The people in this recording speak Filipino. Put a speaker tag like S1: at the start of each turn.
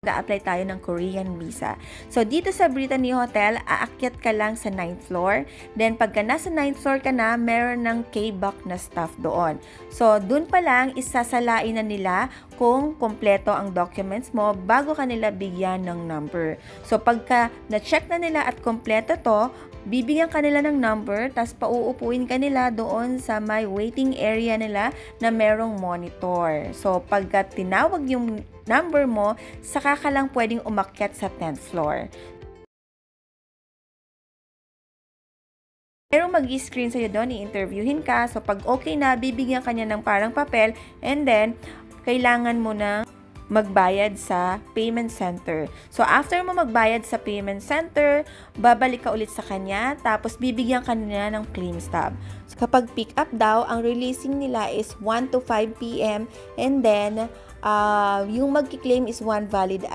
S1: mag-a-apply tayo ng Korean visa. So, dito sa Brittany Hotel, aakyat ka lang sa 9th floor. Then, pagka nasa 9th floor ka na, meron ng K-Back na staff doon. So, dun pa lang, isasalain na nila kung kompleto ang documents mo bago ka nila bigyan ng number. So, pagka na-check na nila at kompleto to, bibigyan ka nila ng number, tapos pauupuin ka nila doon sa may waiting area nila na merong monitor. So, pagka tinawag yung number mo, saka ka lang pwedeng umakyat sa 10th floor. Pero mag-i-screen sa'yo doon, i-interviewin ka. So, pag okay na, bibigyan ka niya ng parang papel, and then, kailangan mo na magbayad sa payment center. So, after mo magbayad sa payment center, babalik ka ulit sa kanya, tapos bibigyan ka niya ng claim stub. So, kapag pick up daw, ang releasing nila is 1 to 5 p.m. and then, yung magki-claim is 1 valid